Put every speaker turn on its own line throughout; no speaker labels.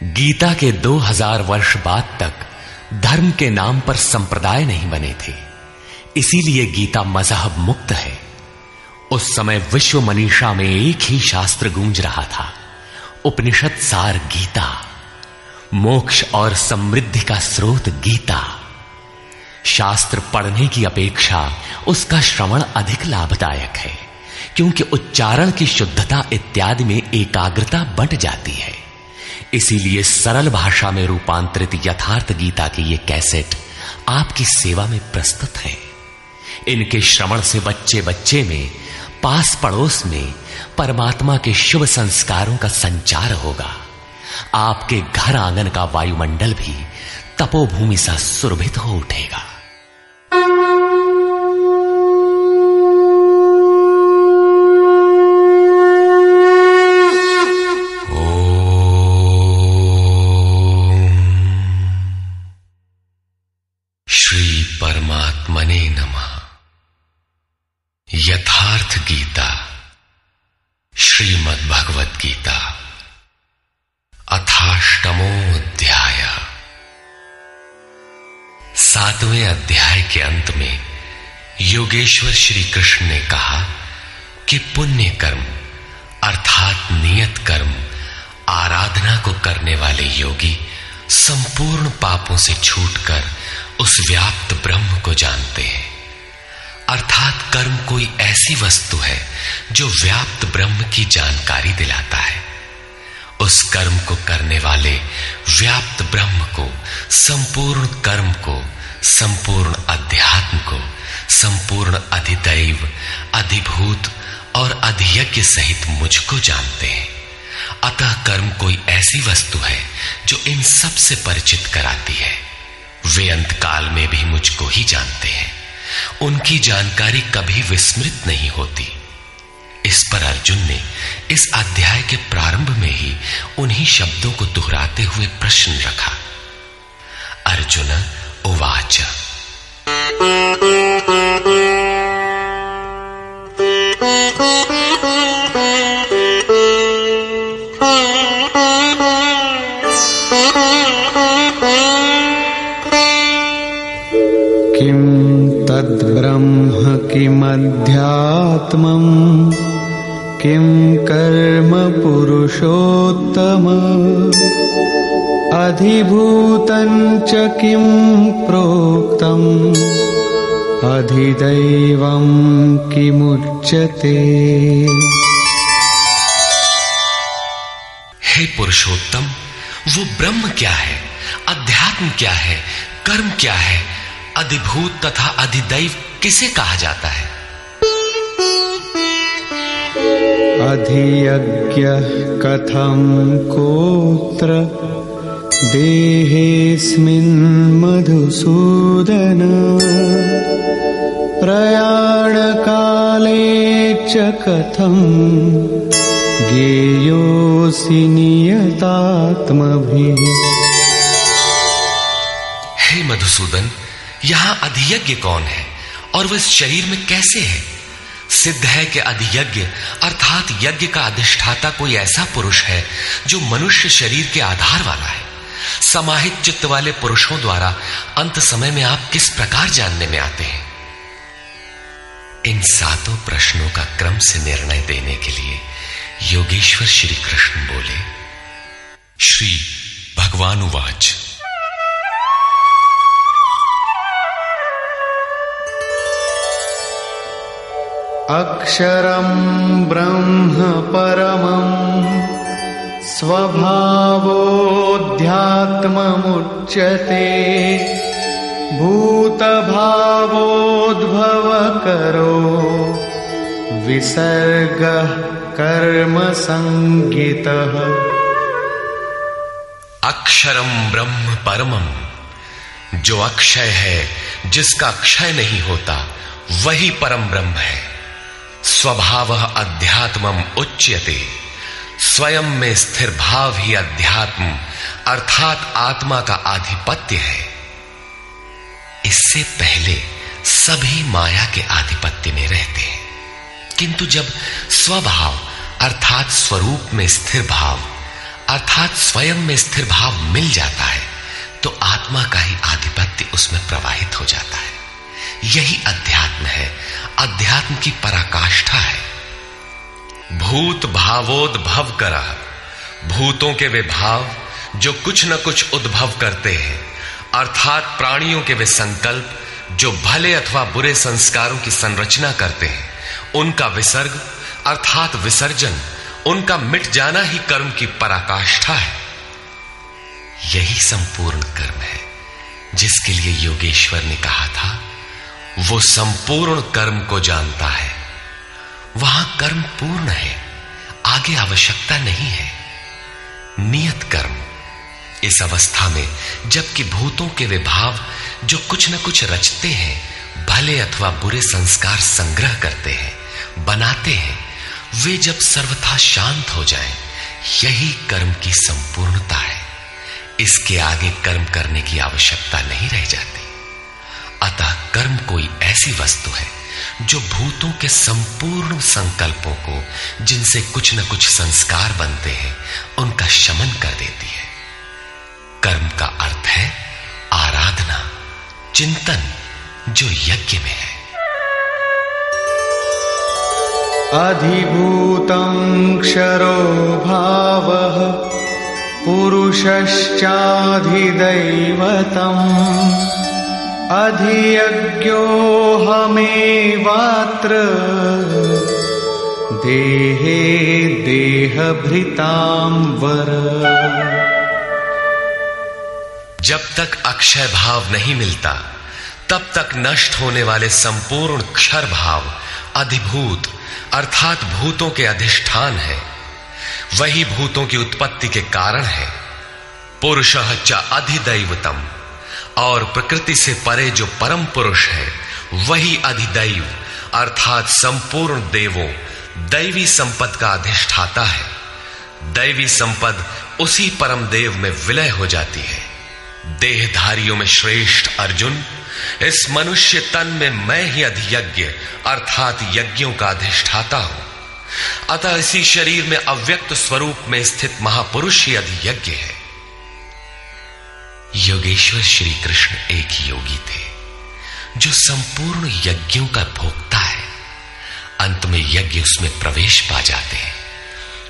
गीता के 2000 वर्ष बाद तक धर्म के नाम पर संप्रदाय नहीं बने थे, इसीलिए गीता मजहब मुक्त है। उस समय विश्व मनीषा में एक ही शास्त्र गूंज रहा था, उपनिषद सार गीता, मोक्ष और समृद्धि का स्रोत गीता। शास्त्र पढ़ने की अपेक्षा उसका श्रवण अधिक लाभदायक है, क्योंकि उच्चारण की शुद्धता इत्यादि में एकाग्रता बंट जाती है। इसीलिए सरल भाषा में रूपांतरित यथार्थ गीता की ये कैसेट आपकी सेवा में प्रस्तुत है। इनके श्रवण से बच्चे बच्चे में, पास पड़ोस में परमात्मा के शुभ संस्कारों का संचार होगा। आपके घर आंगन का वायुमंडल भी तपोभूमि सा सुरभित हो उठेगा। श्री परमात्मने नमः। यथार्थ गीता, श्रीमद् भगवद गीता, अथाष्टमो अध्याय। 7वें अध्याय के अंत में योगेश्वर श्री कृष्ण ने कहा कि पुण्य कर्म अर्थात नियत कर्म आराधना को करने वाले योगी संपूर्ण पापों से छूटकर उस व्याप्त ब्रह्म को जानते हैं। अर्थात कर्म कोई ऐसी वस्तु है जो व्याप्त ब्रह्म की जानकारी दिलाता है। उस कर्म को करने वाले व्याप्त ब्रह्म को, संपूर्ण कर्म को, संपूर्ण अध्यात्म को, संपूर्ण अधिदैव, अधिभूत और अधियज्ञ सहित मुझको जानते हैं। अतः कर्म कोई ऐसी वस्तु है जो इन सब से परिचित कराती है। वे अंतकाल में भी मुझको ही जानते हैं। उनकी जानकारी कभी विस्मृत नहीं होती। इस पर अर्जुन ने इस अध्याय के प्रारंभ में ही उन्हीं शब्दों को दोहराते हुए प्रश्न रखा। अर्जुन उवाच।
किं तद्ब्रह्म किमध्यात्मम् किं कर्म पुरुषोत्तम अधिभूतं च किं प्रोक्तम् अधिदैवं किमुच्यते।
हे पुरुषोत्तम, वो ब्रह्म क्या है, अध्यात्म क्या है, कर्म क्या है, अधिभूत तथा अधिदैव किसे कहा जाता है?
अधियज्ञ कथं कोत्र देहेऽस्मिन् मधुसूदन प्रयाण काले च कथं ज्ञेयोऽसि नियतात्मभिः।
हे मधुसूदन, यहां अधियज्ञ कौन है और वह इस शरीर में कैसे है? सिद्ध है कि अधियज्ञ अर्थात यज्ञ का अधिष्ठाता कोई ऐसा पुरुष है जो मनुष्य शरीर के आधार वाला है। समाहित चित्त वाले पुरुषों द्वारा अंत समय में आप किस प्रकार जानने में आते हैं? इन 7 प्रश्नों का क्रम से निर्णय देने के लिए योगेश्वर श्री कृष्ण बोले। श्री भगवान उवाच।
अक्षरं ब्रह्म परमं स्वभावोऽध्यात्ममुच्यते भूतभावोद्भवकरो विसर्गः कर्म संज्ञितः।
अक्षरम ब्रह्म परमम, जो अक्षय है, जिसका क्षय नहीं होता, वही परम ब्रह्म है। स्वभावः अध्यात्मम उच्यते, स्वयं में स्थिर भाव ही अध्यात्म अर्थात आत्मा का आधिपत्य है। इससे पहले सभी माया के आधिपत्य में रहते हैं, किंतु जब स्वभाव अर्थात स्वरूप में स्थिर भाव अर्थात स्वयं में स्थिर भाव मिल जाता है तो आत्मा का ही आधिपत्य उसमें प्रवाहित हो जाता है। यही अध्यात्म है, अध्यात्म की पराकाष्ठा है। भूत भावोद्भव करा, भूतों के वे भाव जो कुछ न कुछ उद्भव करते हैं, अर्थात प्राणियों के वे संकल्प जो भले अथवा बुरे संस्कारों की संरचना करते हैं, उनका विसर्ग अर्थात विसर्जन, उनका मिट जाना ही कर्म की पराकाष्ठा है। यही संपूर्ण कर्म है जिसके लिए योगेश्वर ने कहा था, वो संपूर्ण कर्म को जानता है। वहां कर्म पूर्ण है, आगे आवश्यकता नहीं है। नियत कर्म, इस अवस्था में जबकि भूतों के वे भाव जो कुछ न कुछ रचते हैं, भले अथवा बुरे संस्कार संग्रह करते हैं, बनाते हैं, वे जब सर्वथा शांत हो जाएं, यही कर्म की संपूर्णता है। इसके आगे कर्म करने की आवश्यकता नहीं रह जाती। अतः कर्म कोई ऐसी वस्तु है जो भूतों के संपूर्ण संकल्पों को, जिनसे कुछ न कुछ संस्कार बनते हैं, उनका शमन कर देती है। कर्म का अर्थ है आराधना, चिंतन, जो यज्ञ में है।
अधिभूतं क्षरो भावः पुरुषश्चाधिदैवतम् अधियज्ञोऽहमेवात्र देहे देहभृतां वर।
जब तक अक्षय भाव नहीं मिलता तब तक नष्ट होने वाले संपूर्ण क्षर भाव अधिभूत अर्थात भूतों के अधिष्ठान है। वही भूतों की उत्पत्ति के कारण है। पुरुषः च अधिदैवतम, और प्रकृति से परे जो परम पुरुष है वही अधिदैव अर्थात संपूर्ण देवों दैवी संपद का अधिष्ठाता है। दैवी संपद उसी परम देव में विलय हो जाती है। देहधारियों में श्रेष्ठ अर्जुन, इस मनुष्य तन में मैं ही अधियज्ञ अर्थात यज्ञों का अधिष्ठाता हूं। अतः इसी शरीर में अव्यक्त स्वरूप में स्थित महापुरुष ही अधियज्ञ है। योगेश्वर श्री कृष्ण एक योगी थे जो संपूर्ण यज्ञों का भोक्ता है। अंत में यज्ञ उसमें प्रवेश पा जाते हैं,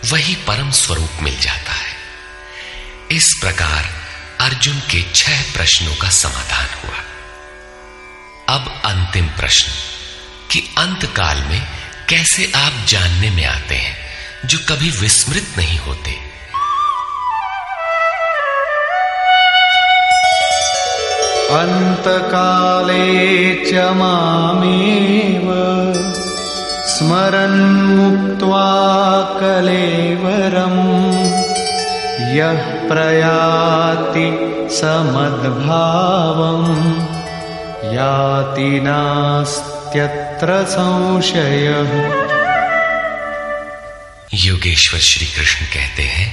वही परम स्वरूप मिल जाता है। इस प्रकार अर्जुन के 6 प्रश्नों का समाधान हुआ। अब अंतिम प्रश्न कि अंत काल में कैसे आप जानने में आते हैं जो कभी विस्मृत नहीं होते।
अंतकाले च मामेव स्मरन् मुक्त्वा कलेवरम् यः प्रयाति समद्भावम् याति नास्त्यत्र संशयः।
योगेश्वर श्री कृष्ण कहते हैं,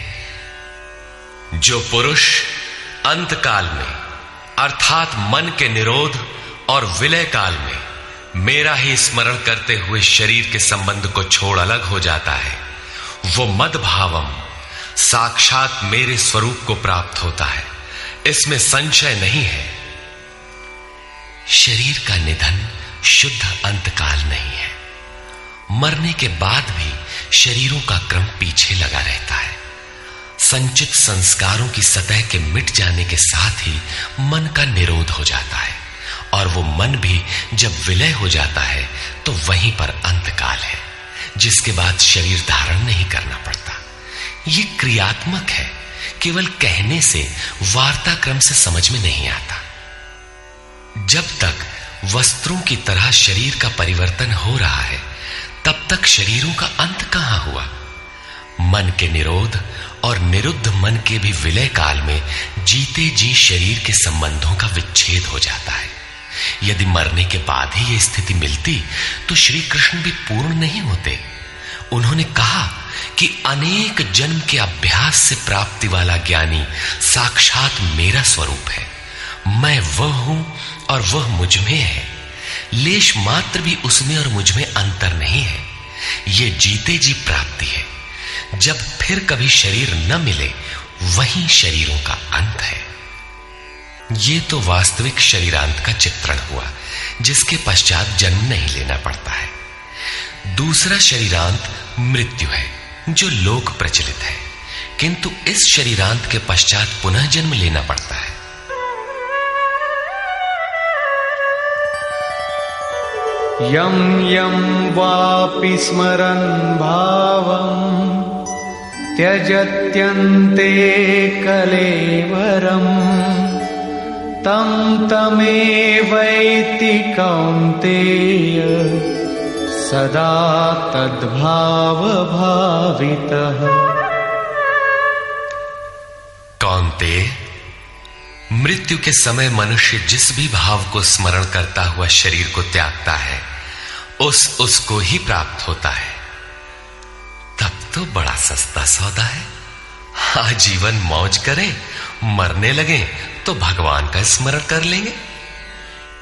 जो पुरुष अंत काल में अर्थात मन के निरोध और विलय काल में मेरा ही स्मरण करते हुए शरीर के संबंध को छोड़ अलग हो जाता है, वो मद्भावम साक्षात मेरे स्वरूप को प्राप्त होता है। इसमें संशय नहीं है। शरीर का निधन शुद्ध अंतकाल नहीं है। मरने के बाद भी शरीरों का क्रम पीछे लगा रहता है। संचित संस्कारों की सतह के मिट जाने के साथ ही मन का निरोध हो जाता है, और वो मन भी जब विलय हो जाता है तो वहीं पर अंतकाल है, जिसके बाद शरीर धारण नहीं करना पड़ता। ये क्रियात्मक है, केवल कहने से वार्ताक्रम से समझ में नहीं आता। जब तक वस्त्रों की तरह शरीर का परिवर्तन हो रहा है तब तक शरीरों का अंत कहां हुआ। मन के निरोध और निरुद्ध मन के भी विलय काल में जीते जी शरीर के संबंधों का विच्छेद हो जाता है। यदि मरने के बाद ही यह स्थिति मिलती तो श्री कृष्ण भी पूर्ण नहीं होते। उन्होंने कहा कि अनेक जन्म के अभ्यास से प्राप्ति वाला ज्ञानी साक्षात मेरा स्वरूप है। मैं वह हूं और वह मुझ में है। लेश मात्र भी उसमें और मुझ में अंतर नहीं है। ये जीते जी प्राप्ति है। जब फिर कभी शरीर न मिले वहीं शरीरों का अंत है। ये तो वास्तविक शरीरांत का चित्रण हुआ, जिसके पश्चात जन्म नहीं लेना पड़ता है। दूसरा शरीरांत मृत्यु है, जो लोक प्रचलित है, किंतु इस शरीरांत के पश्चात पुनः जन्म लेना पड़ता है।
यं यं वापि स्मरन् भावं त्यजत्यन्ते कलेवरम् तं तमेवैति कौन्तेय सदा तद्भाव भावितः।
कौन्तेय, मृत्यु के समय मनुष्य जिस भी भाव को स्मरण करता हुआ शरीर को त्यागता है, उसको ही प्राप्त होता है। तब तो बड़ा सस्ता सौदा है। आजीवन मौज करें, मरने लगे तो भगवान का स्मरण कर लेंगे।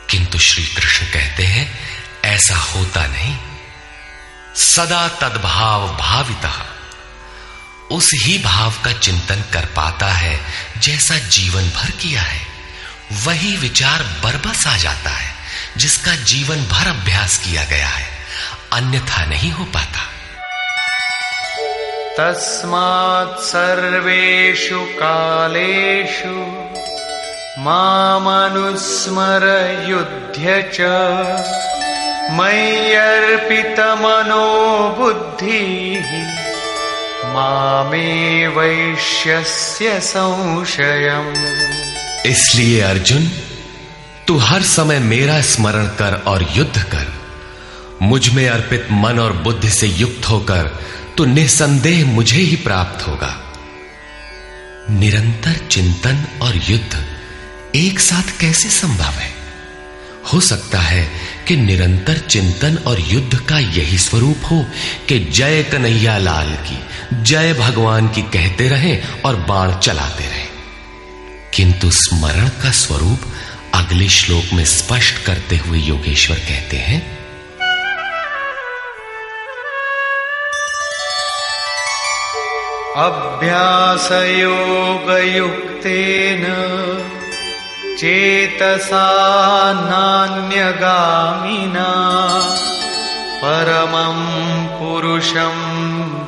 किंतु श्री कृष्ण कहते हैं ऐसा होता नहीं। सदा तद्भाव भावितः, उस ही भाव का चिंतन कर पाता है जैसा जीवन भर किया है। वही विचार बरबस आ जाता है जिसका जीवन भर अभ्यास किया गया है, अन्यथा नहीं हो पाता।
तस्मात् सर्वेषु कालेषु मामनुस्मर युध्य च मय्यर्पितमनो बुद्धिः मामेवैष्यस्य संशयम्।
इसलिए अर्जुन, तू हर समय मेरा स्मरण कर और युद्ध कर। मुझ में अर्पित मन और बुद्धि से युक्त होकर तो निसंदेह मुझे ही प्राप्त होगा। निरंतर चिंतन और युद्ध एक साथ कैसे संभव है? हो सकता है कि निरंतर चिंतन और युद्ध का यही स्वरूप हो कि जय कन्हैया लाल की, जय भगवान की कहते रहें और बाण चलाते रहें। किंतु स्मरण का स्वरूप अगले श्लोक में स्पष्ट करते हुए योगेश्वर कहते हैं,
अभ्यास योग युक्तेन चेतसा नान्यगामिना परमं पुरुषं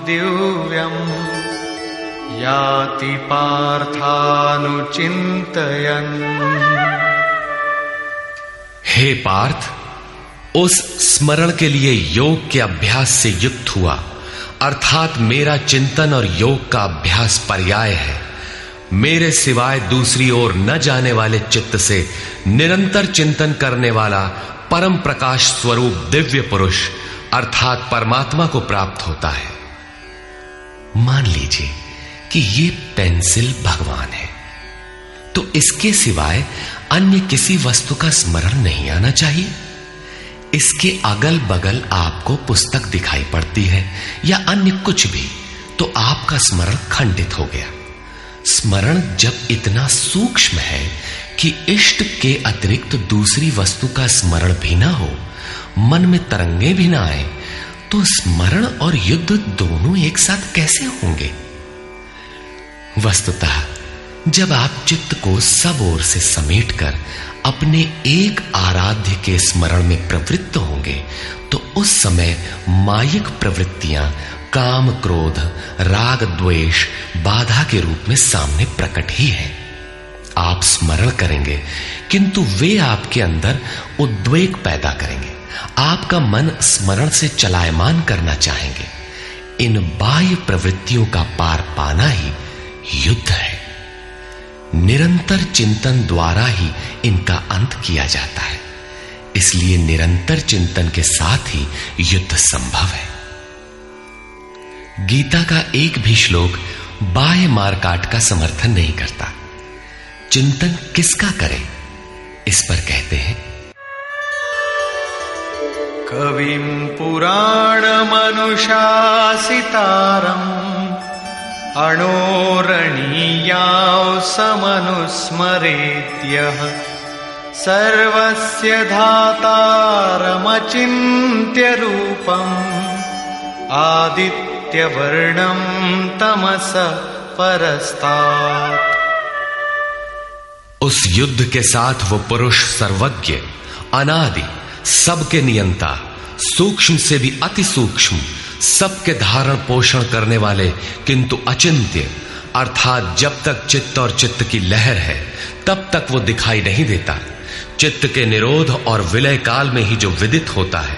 दिव्यं याति पार्थानुचिन्तयन्।
हे पार्थ, उस स्मरण के लिए योग के अभ्यास से युक्त हुआ, अर्थात मेरा चिंतन और योग का अभ्यास पर्याय है। मेरे सिवाय दूसरी ओर न जाने वाले चित्त से निरंतर चिंतन करने वाला परम प्रकाश स्वरूप दिव्य पुरुष अर्थात परमात्मा को प्राप्त होता है। मान लीजिए कि ये पेंसिल भगवान है, तो इसके सिवाय अन्य किसी वस्तु का स्मरण नहीं आना चाहिए। इसके अगल बगल आपको पुस्तक दिखाई पड़ती है या अन्य कुछ भी, तो आपका स्मरण खंडित हो गया। स्मरण जब इतना सूक्ष्म है कि इष्ट के अतिरिक्त दूसरी वस्तु का स्मरण भी ना हो, मन में तरंगे भी ना आए, तो स्मरण और युद्ध दोनों एक साथ कैसे होंगे? वस्तुतः जब आप चित्त को सब ओर से समेटकर अपने एक आराध्य के स्मरण में प्रवृत्त होंगे, तो उस समय मायिक प्रवृत्तियां काम क्रोध राग द्वेष बाधा के रूप में सामने प्रकट ही है। आप स्मरण करेंगे किंतु वे आपके अंदर उद्वेग पैदा करेंगे। आपका मन स्मरण से चलायमान करना चाहेंगे। इन बाह्य प्रवृत्तियों का पार पाना ही युद्ध है। निरंतर चिंतन द्वारा ही इनका अंत किया जाता है। इसलिए निरंतर चिंतन के साथ ही युद्ध संभव है। गीता का एक भी श्लोक बाह्य मारकाट का समर्थन नहीं करता। चिंतन किसका करें, इस पर कहते हैं,
कविं पुराणमनुशासितारम् अणोरणीयां समनुस्मरेत्यः सर्वस्य धातारमचिन्त्य रूपम् आदित्यवर्णं तमस परस्तात्।
उस युद्ध के साथ वो पुरुष सर्वज्ञ, अनादि, सबके नियंता, सूक्ष्म से भी अति सूक्ष्म, सबके धारण पोषण करने वाले किंतु अचिंत्य, अर्थात जब तक चित्त और चित्त की लहर है तब तक वो दिखाई नहीं देता। चित्त के निरोध और विलय काल में ही जो विदित होता है,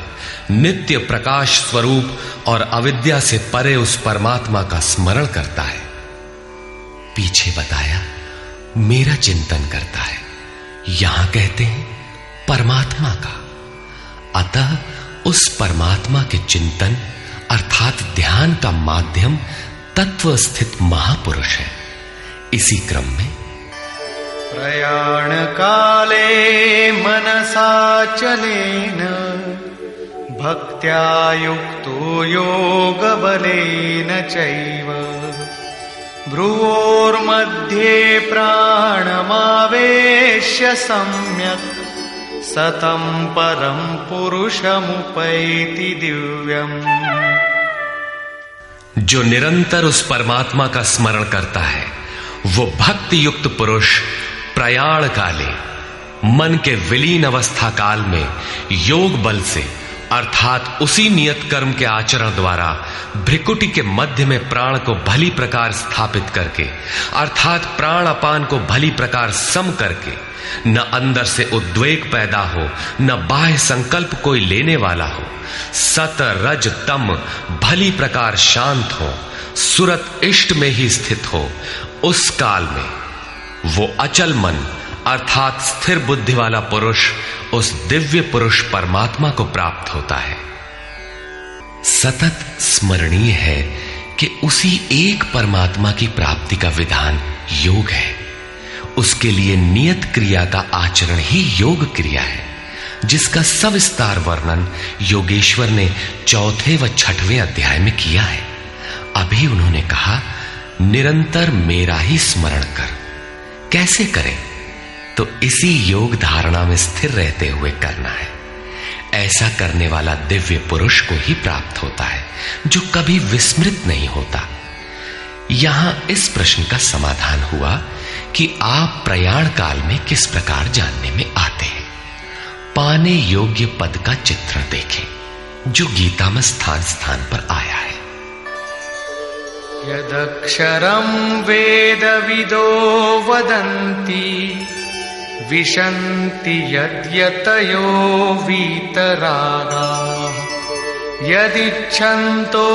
नित्य प्रकाश स्वरूप और अविद्या से परे उस परमात्मा का स्मरण करता है। पीछे बताया मेरा चिंतन करता है, यहां कहते हैं परमात्मा का। अतः उस परमात्मा के चिंतन अर्थात ध्यान का माध्यम तत्व स्थित महापुरुष है। इसी क्रम में
प्रयाण काले मनसा चलेन भक्त्या युक्तो योग बलेन चैव भ्रुवोर्मध्ये प्राणमावेश्य सम्यक् सतं परं पुरुषमुपैति दिव्यम्।
जो निरंतर उस परमात्मा का स्मरण करता है वो भक्ति युक्त पुरुष प्रयाण काले, मन के विलीन अवस्था काल में योग बल से अर्थात उसी नियत कर्म के आचरण द्वारा भ्रिकुटी के मध्य में प्राण को भली प्रकार स्थापित करके अर्थात प्राण अपान को भली प्रकार सम करके न अंदर से उद्वेग पैदा हो न बाह्य संकल्प कोई लेने वाला हो, सत रज तम भली प्रकार शांत हो, सुरत इष्ट में ही स्थित हो, उस काल में वो अचल मन अर्थात स्थिर बुद्धि वाला पुरुष उस दिव्य पुरुष परमात्मा को प्राप्त होता है। सतत स्मरणीय है कि उसी एक परमात्मा की प्राप्ति का विधान योग है। उसके लिए नियत क्रिया का आचरण ही योग क्रिया है, जिसका सविस्तार वर्णन योगेश्वर ने 4 व 6वें अध्याय में किया है। अभी उन्होंने कहा निरंतर मेरा ही स्मरण कर। कैसे करें? तो इसी योग धारणा में स्थिर रहते हुए करना है। ऐसा करने वाला दिव्य पुरुष को ही प्राप्त होता है, जो कभी विस्मृत नहीं होता। यहां इस प्रश्न का समाधान हुआ कि आप प्रयाण काल में किस प्रकार जानने में आते हैं। पाने योग्य पद का चित्रण देखें, जो गीता में स्थान स्थान पर आया है।
यदक्षरं वेदविदो वदन्ति विशन्ति यद्यतयो वीतरागाः यदिच्छन्तो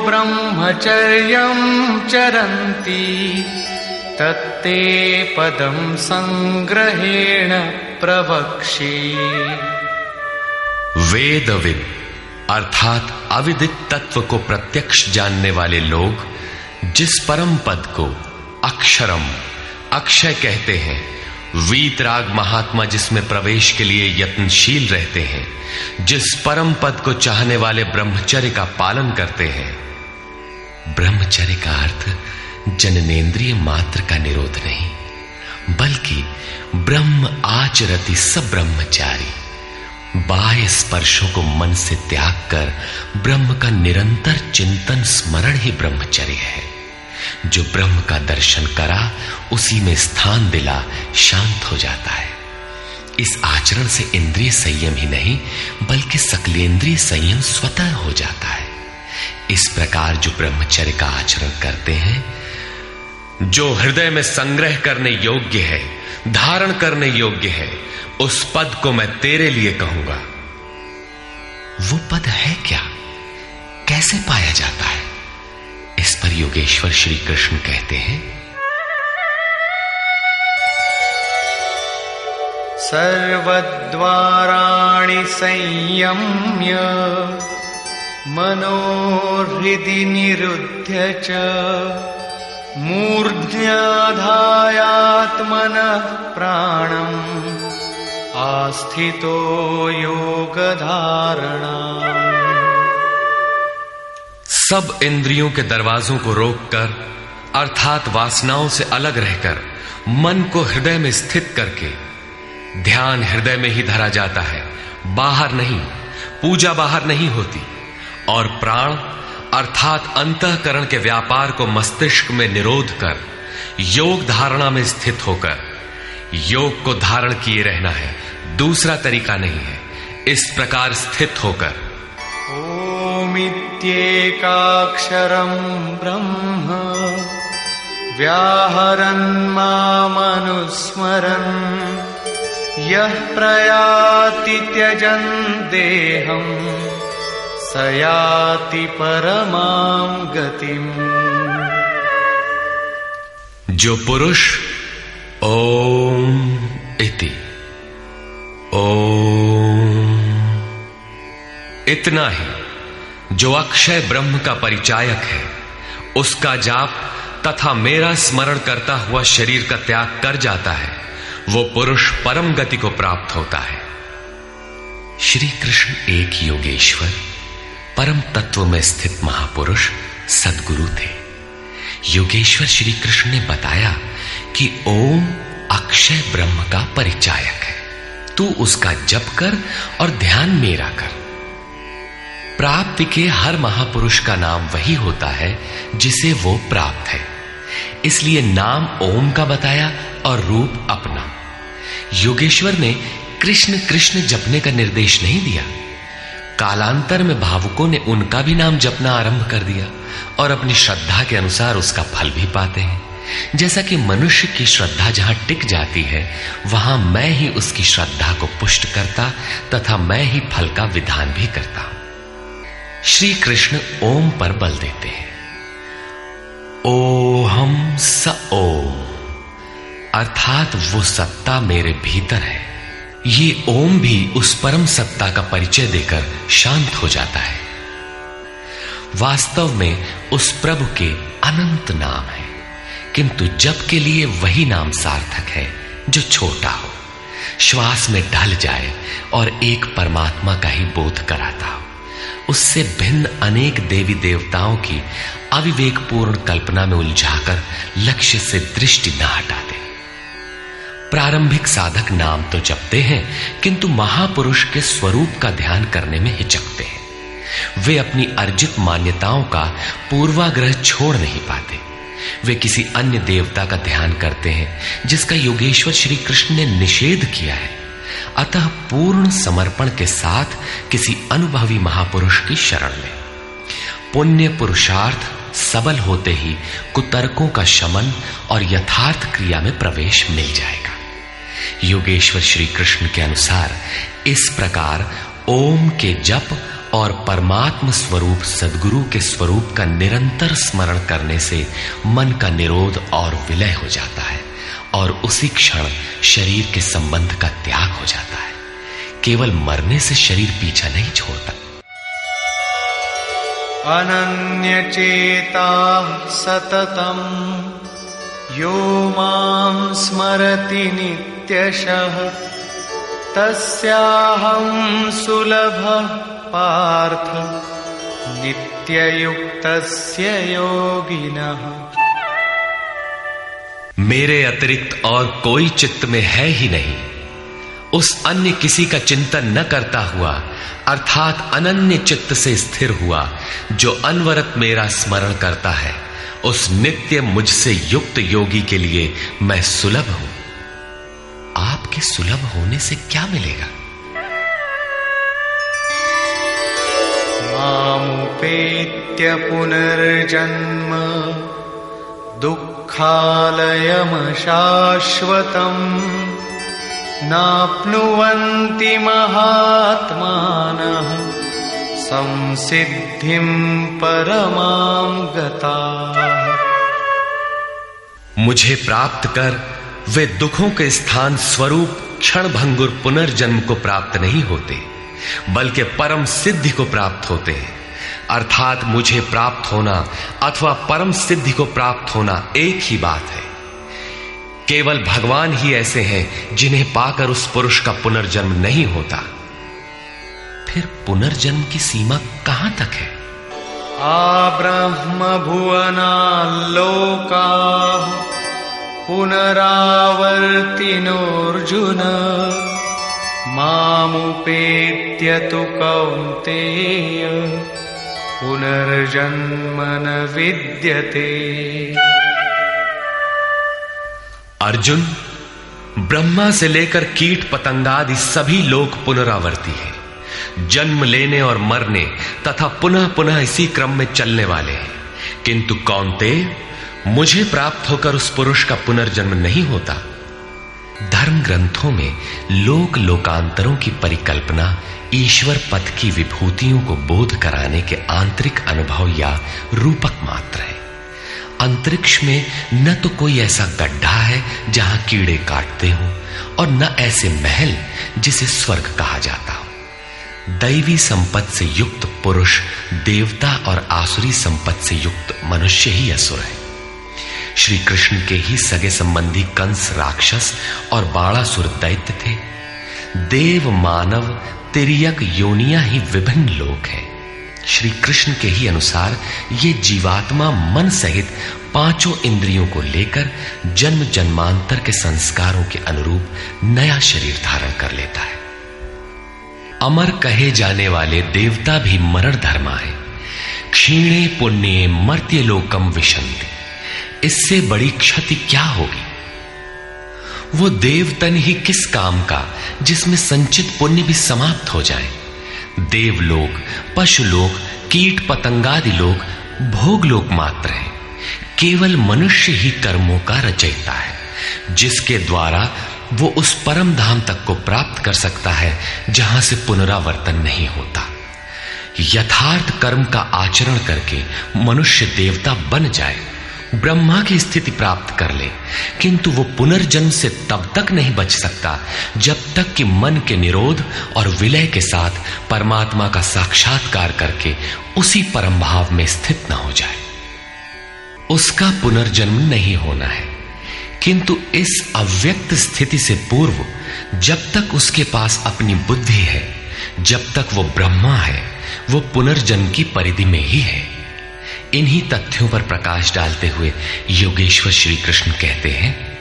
ब्रह्मचर्यं चरन्ति तत्ते पदं संग्रहेण प्रवक्ष्ये।
वेदविद अर्थात अविदित तत्व को प्रत्यक्ष जानने वाले लोग जिस परम पद को अक्षरम अक्षय कहते हैं, वीतराग महात्मा जिसमें प्रवेश के लिए यत्नशील रहते हैं, जिस परम पद को चाहने वाले ब्रह्मचर्य का पालन करते हैं। ब्रह्मचर्य का अर्थ जननेन्द्रिय मात्र का निरोध नहीं, बल्कि ब्रह्म आचरति सब ब्रह्मचारी, बाह्य स्पर्शों को मन से त्याग कर ब्रह्म का निरंतर चिंतन स्मरण ही ब्रह्मचर्य है। जो ब्रह्म का दर्शन करा उसी में स्थान दिला शांत हो जाता है। इस आचरण से इंद्रिय संयम ही नहीं बल्कि सकलेंद्रिय संयम स्वतः हो जाता है। इस प्रकार जो ब्रह्मचर्य का आचरण करते हैं, जो हृदय में संग्रह करने योग्य है, धारण करने योग्य है, उस पद को मैं तेरे लिए कहूंगा। वो पद है क्या? कैसे पाया जाता है? इस पर योगेश्वर श्री कृष्ण कहते हैं,
सर्वद्वाराणि संयम्य मनोहृदि निरुध्य च मूर्ध्याधायात्मनः प्राणम् आस्थितो योगधारणा।
सब इंद्रियों के दरवाजों को रोककर अर्थात वासनाओं से अलग रहकर मन को हृदय में स्थित करके ध्यान हृदय में ही धरा जाता है, बाहर नहीं। पूजा बाहर नहीं होती। और प्राण अर्थात अंतःकरण के व्यापार को मस्तिष्क में निरोध कर योग धारणा में स्थित होकर योग को धारण किए रहना है, दूसरा तरीका नहीं है। इस प्रकार स्थित होकर
ओमित्येकाक्षरं ब्रह्म व्याहरन् मामनुस्मरन् यः प्रयाति त्यजन् देहं स याति परमां गतिम्।
जो पुरुष ओम इति ओम इतना ही जो अक्षय ब्रह्म का परिचायक है, उसका जाप तथा मेरा स्मरण करता हुआ शरीर का त्याग कर जाता है, वो पुरुष परम गति को प्राप्त होता है। श्री कृष्ण एक योगेश्वर परम तत्व में स्थित महापुरुष सद्गुरु थे। योगेश्वर श्री कृष्ण ने बताया कि ओम अक्षय ब्रह्म का परिचायक है, तू उसका जप कर और ध्यान मेरा कर। प्राप्ति के हर महापुरुष का नाम वही होता है जिसे वो प्राप्त है, इसलिए नाम ओम का बताया और रूप अपना। योगेश्वर ने कृष्ण कृष्ण जपने का निर्देश नहीं दिया। कालांतर में भावुकों ने उनका भी नाम जपना आरंभ कर दिया और अपनी श्रद्धा के अनुसार उसका फल भी पाते हैं। जैसा कि मनुष्य की श्रद्धा जहां टिक जाती है, वहां मैं ही उसकी श्रद्धा को पुष्ट करता तथा मैं ही फल का विधान भी करता हूं। श्री कृष्ण ओम पर बल देते हैं। ओहम स ओम, अर्थात वो सत्ता मेरे भीतर है। ये ओम भी उस परम सत्ता का परिचय देकर शांत हो जाता है। वास्तव में उस प्रभु के अनंत नाम है, किंतु जप के लिए वही नाम सार्थक है जो छोटा हो, श्वास में ढल जाए और एक परमात्मा का ही बोध कराता हो। उससे भिन्न अनेक देवी देवताओं की अविवेकपूर्ण कल्पना में उलझाकर लक्ष्य से दृष्टि न हटा दे। प्रारंभिक साधक नाम तो जपते हैं, किंतु महापुरुष के स्वरूप का ध्यान करने में हिचकते हैं। वे अपनी अर्जित मान्यताओं का पूर्वाग्रह छोड़ नहीं पाते। वे किसी अन्य देवता का ध्यान करते हैं जिसका योगेश्वर श्री कृष्ण ने निषेध किया है। अतः पूर्ण समर्पण के साथ किसी अनुभवी महापुरुष की शरण लें। पुण्य पुरुषार्थ सबल होते ही कुतर्कों का शमन और यथार्थ क्रिया में प्रवेश मिल जाएगा। योगेश्वर श्री कृष्ण के अनुसार इस प्रकार ओम के जप और परमात्म स्वरूप सद्गुरु के स्वरूप का निरंतर स्मरण करने से मन का निरोध और विलय हो जाता है और उसी क्षण शरीर के संबंध का त्याग हो जाता है। केवल मरने से शरीर पीछा नहीं छोड़ता।
अनन्यचेता सततम यो मां स्मरति नित्यशः तस्याहं सुलभः पार्थ नित्ययुक्तस्य योगिनः।
मेरे अतिरिक्त और कोई चित्त में है ही नहीं। उस अन्य किसी का चिंतन न करता हुआ अर्थात अनन्य चित्त से स्थिर हुआ जो अनवरत मेरा स्मरण करता है, उस नित्य मुझसे युक्त योगी के लिए मैं सुलभ हूं। आपके सुलभ होने से क्या मिलेगा?
मामुपेत्य पुनर्जन्म दुःखालयमशाश्वतम् नाप्नुवन्ति महात्मानः संसिद्धिं परमां गताः।
मुझे प्राप्त कर वे दुखों के स्थान स्वरूप क्षण भंगुर पुनर्जन्म को प्राप्त नहीं होते, बल्कि परम सिद्धि को प्राप्त होते हैं। अर्थात मुझे प्राप्त होना अथवा परम सिद्धि को प्राप्त होना एक ही बात है। केवल भगवान ही ऐसे हैं जिन्हें पाकर उस पुरुष का पुनर्जन्म नहीं होता। फिर पुनर्जन्म की सीमा कहां तक है?
आब्रह्म भुवनाल्लोका पुनरावर्तिनोऽर्जुन मामुपेत्य तु कौन्तेय पुनर्जन्म न विद्यते।
अर्जुन, ब्रह्मा से लेकर कीट पतंगादि सभी लोग पुनरावर्ती हैं, जन्म लेने और मरने तथा पुनः पुनः इसी क्रम में चलने वाले हैं। किंतु कौन्तेय, मुझे प्राप्त होकर उस पुरुष का पुनर्जन्म नहीं होता। धर्म ग्रंथों में लोक लोकांतरों की परिकल्पना ईश्वर पद की विभूतियों को बोध कराने के आंतरिक अनुभव या रूपक मात्र है। अंतरिक्ष में न तो कोई ऐसा गड्ढा है जहां कीड़े काटते हों और न ऐसे महल जिसे स्वर्ग कहा जाता हो। दैवी संपत्ति से युक्त पुरुष देवता और आसुरी संपत्ति से युक्त मनुष्य ही असुर है। श्री कृष्ण के ही सगे संबंधी कंस राक्षस और बाणासुर दैत्य थे। देव मानव तिर्यक योनियां ही विभिन्न लोक हैं। श्री कृष्ण के ही अनुसार ये जीवात्मा मन सहित पांचों इंद्रियों को लेकर जन्म जन्मांतर के संस्कारों के अनुरूप नया शरीर धारण कर लेता है। अमर कहे जाने वाले देवता भी मरण धर्मा है। क्षीणे पुण्ये मर्त्य लोकम विशन्ति। इससे बड़ी क्षति क्या होगी? वो देवतन ही किस काम का जिसमें संचित पुण्य भी समाप्त हो जाए। देवलोक, पशुलोक, कीट पतंगादि लोक भोगलोक मात्र है। केवल मनुष्य ही कर्मों का रचयिता है, जिसके द्वारा वो उस परम धाम तक को प्राप्त कर सकता है जहां से पुनरावर्तन नहीं होता। यथार्थ कर्म का आचरण करके मनुष्य देवता बन जाए, ब्रह्मा की स्थिति प्राप्त कर ले, किंतु वो पुनर्जन्म से तब तक नहीं बच सकता जब तक कि मन के निरोध और विलय के साथ परमात्मा का साक्षात्कार करके उसी परम भाव में स्थित न हो जाए। उसका पुनर्जन्म नहीं होना है, किंतु इस अव्यक्त स्थिति से पूर्व जब तक उसके पास अपनी बुद्धि है, जब तक वो ब्रह्मा है, वो पुनर्जन्म की परिधि में ही है। इन्हीं तथ्यों पर प्रकाश डालते हुए योगेश्वर श्री कृष्ण कहते हैं,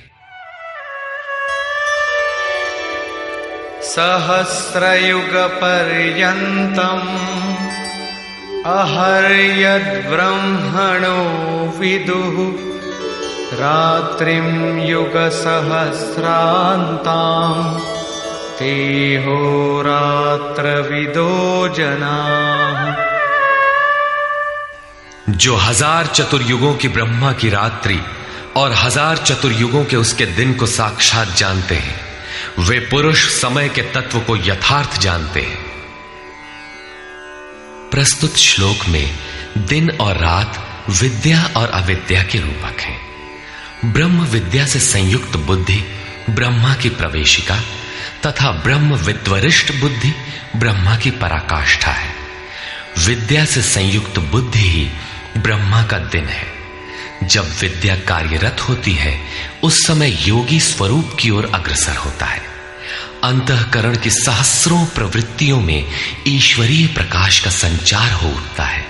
सहस्रयुग पर्यन्तम् अहर्यद् ब्रह्मणो विदुः रात्रिं युग सहस्रान्ताम् तेहोरात्रविदो जनाः।
जो 1000 चतुर्युगों की ब्रह्मा की रात्रि और 1000 चतुर्युगों के उसके दिन को साक्षात जानते हैं, वे पुरुष समय के तत्व को यथार्थ जानते हैं। प्रस्तुत श्लोक में दिन और रात विद्या और अविद्या के रूपक हैं। ब्रह्म विद्या से संयुक्त बुद्धि ब्रह्मा की प्रवेशिका तथा ब्रह्म विद्वरिष्ठ बुद्धि ब्रह्मा की पराकाष्ठा है। विद्या से संयुक्त बुद्धि ही ब्रह्मा का दिन है। जब विद्या कार्यरत होती है, उस समय योगी स्वरूप की ओर अग्रसर होता है। अंतःकरण की सहस्रों प्रवृत्तियों में ईश्वरीय प्रकाश का संचार हो उठता है।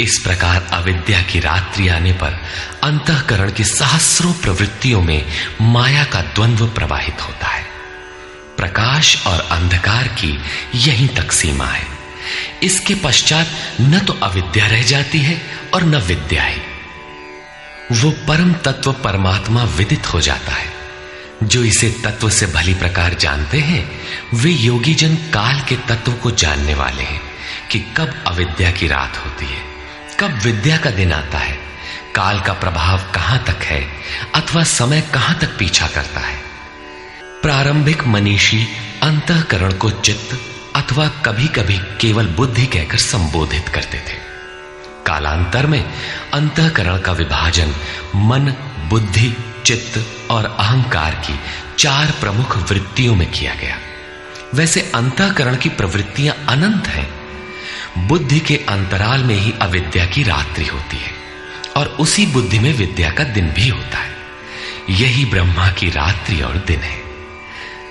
इस प्रकार अविद्या की रात्रि आने पर अंतःकरण की सहस्रों प्रवृत्तियों में माया का द्वंद्व प्रवाहित होता है। प्रकाश और अंधकार की यहीं तक सीमा है। इसके पश्चात न तो अविद्या रह जाती है और न विद्या ही। वो परम तत्व परमात्मा विदित हो जाता है। जो इसे तत्व से भली प्रकार जानते हैं, वे योगी जन काल के तत्व को जानने वाले हैं कि कब अविद्या की रात होती है, कब विद्या का दिन आता है, काल का प्रभाव कहां तक है अथवा समय कहां तक पीछा करता है। प्रारंभिक मनीषी अंतःकरण को चित्त अथवा कभी कभी केवल बुद्धि कहकर संबोधित करते थे। कालांतर में अंतःकरण का विभाजन मन, बुद्धि, चित्त और अहंकार की 4 प्रमुख वृत्तियों में किया गया। वैसे अंतःकरण की प्रवृत्तियां अनंत हैं। बुद्धि के अंतराल में ही अविद्या की रात्रि होती है और उसी बुद्धि में विद्या का दिन भी होता है। यही ब्रह्मा की रात्रि और दिन है।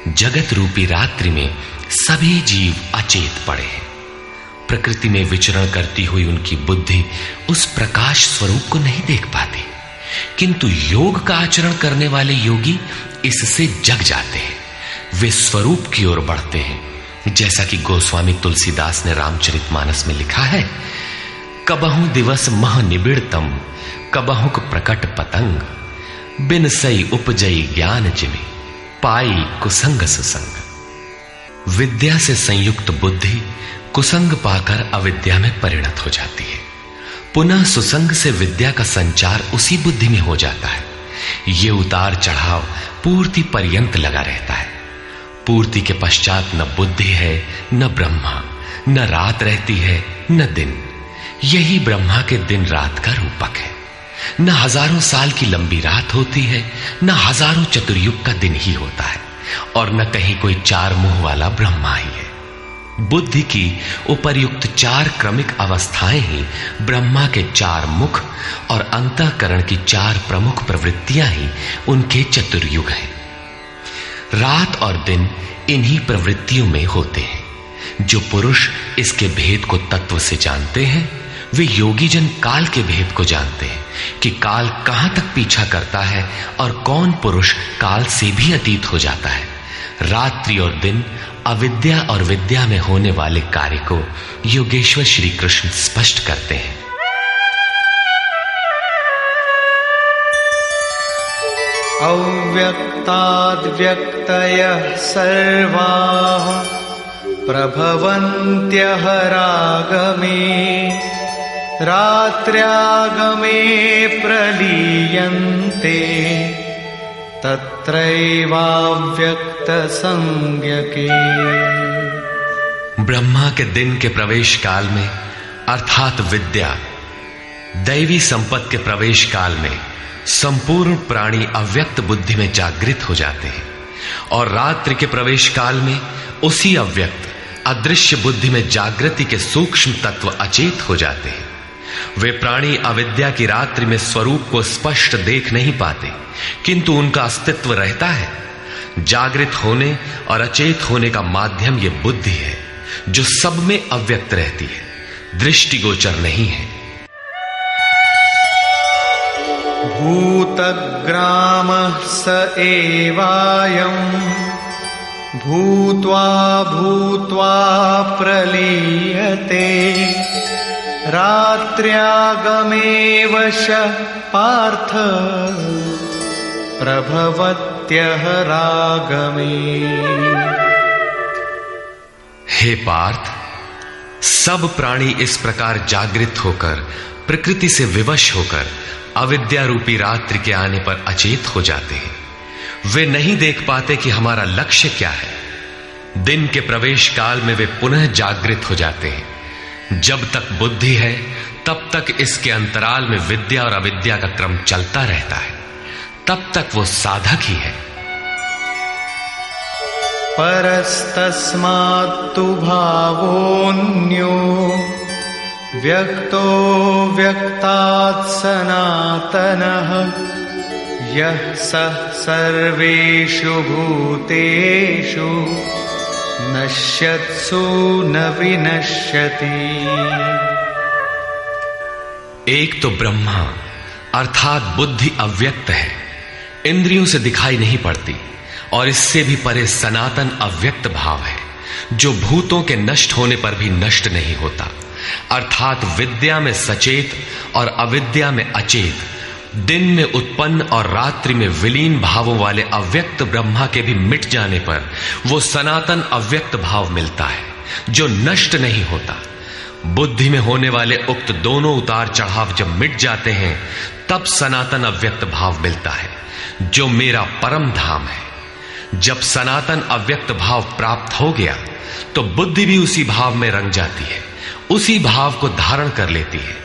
जगत रूपी रात्रि में सभी जीव अचेत पड़े हैं। प्रकृति में विचरण करती हुई उनकी बुद्धि उस प्रकाश स्वरूप को नहीं देख पाती, किंतु योग का आचरण करने वाले योगी इससे जग जाते हैं। वे स्वरूप की ओर बढ़ते हैं। जैसा कि गोस्वामी तुलसीदास ने रामचरितमानस में लिखा है, कबहु दिवस मह निबिड़तम, कबहुक प्रकट पतंग, बिन सई उपजई ज्ञान जिमि, पाई कुसंग सुसंग। विद्या से संयुक्त बुद्धि कुसंग पाकर अविद्या में परिणत हो जाती है। पुनः सुसंग से विद्या का संचार उसी बुद्धि में हो जाता है। ये उतार चढ़ाव पूर्ति पर्यंत लगा रहता है। पूर्ति के पश्चात न बुद्धि है न ब्रह्मा, न रात रहती है न दिन। यही ब्रह्मा के दिन रात का रूपक है। न हजारों साल की लंबी रात होती है, न हजारों चतुर्युग का दिन ही होता है, और न कहीं कोई चार मुंह वाला ब्रह्मा ही है। बुद्धि की उपर्युक्त चार क्रमिक अवस्थाएं ही ब्रह्मा के चार मुख और अंतःकरण की चार प्रमुख प्रवृत्तियां ही उनके चतुर्युग हैं। रात और दिन इन्हीं प्रवृत्तियों में होते हैं। जो पुरुष इसके भेद को तत्व से जानते हैं, वे योगी जन काल के भेद को जानते हैं कि काल कहां तक पीछा करता है और कौन पुरुष काल से भी अतीत हो जाता है। रात्रि और दिन, अविद्या और विद्या में होने वाले कार्य को योगेश्वर श्री कृष्ण स्पष्ट करते हैं।
अव्यक्ताद्व्यक्तयः सर्वाः प्रभवन्त्यः रागमे, रात्र्यागमे प्रलीयन्ते, तत्रैवाव्यक्त संज्ञके।
ब्रह्मा के दिन के प्रवेश काल में अर्थात विद्या, दैवी संपत्ति के प्रवेश काल में संपूर्ण प्राणी अव्यक्त बुद्धि में जागृत हो जाते हैं, और रात्रि के प्रवेश काल में उसी अव्यक्त अदृश्य बुद्धि में जागृति के सूक्ष्म तत्व अचेत हो जाते हैं। वे प्राणी अविद्या की रात्रि में स्वरूप को स्पष्ट देख नहीं पाते, किंतु उनका अस्तित्व रहता है। जागृत होने और अचेत होने का माध्यम यह बुद्धि है, जो सब में अव्यक्त रहती है, दृष्टिगोचर नहीं है।
भूतग्रामः स एवायम्, भूत्वा भूत्वा प्रलीयते, रात्र्यागमे वश पार्थ, प्रभवत्यः रागमे।
हे पार्थ, सब प्राणी इस प्रकार जागृत होकर, प्रकृति से विवश होकर अविद्या रूपी रात्रि के आने पर अचेत हो जाते हैं। वे नहीं देख पाते कि हमारा लक्ष्य क्या है। दिन के प्रवेश काल में वे पुनः जागृत हो जाते हैं। जब तक बुद्धि है तब तक इसके अंतराल में विद्या और अविद्या का क्रम चलता रहता है, तब तक वो साधक ही है।
परस्तस्मात्तु भावोऽन्यो, व्यक्तो व्यक्तात् सनातनः, यः सः सर्वेषु भूतेषु नश्यत्सु न विनश्यति।
एक तो ब्रह्मा अर्थात बुद्धि अव्यक्त है, इंद्रियों से दिखाई नहीं पड़ती, और इससे भी परे सनातन अव्यक्त भाव है, जो भूतों के नष्ट होने पर भी नष्ट नहीं होता। अर्थात विद्या में सचेत और अविद्या में अचेत, दिन में उत्पन्न और रात्रि में विलीन भावों वाले अव्यक्त ब्रह्मा के भी मिट जाने पर वो सनातन अव्यक्त भाव मिलता है, जो नष्ट नहीं होता। बुद्धि में होने वाले उक्त दोनों उतार चढ़ाव जब मिट जाते हैं, तब सनातन अव्यक्त भाव मिलता है, जो मेरा परम धाम है। जब सनातन अव्यक्त भाव प्राप्त हो गया तो बुद्धि भी उसी भाव में रंग जाती है, उसी भाव को धारण कर लेती है।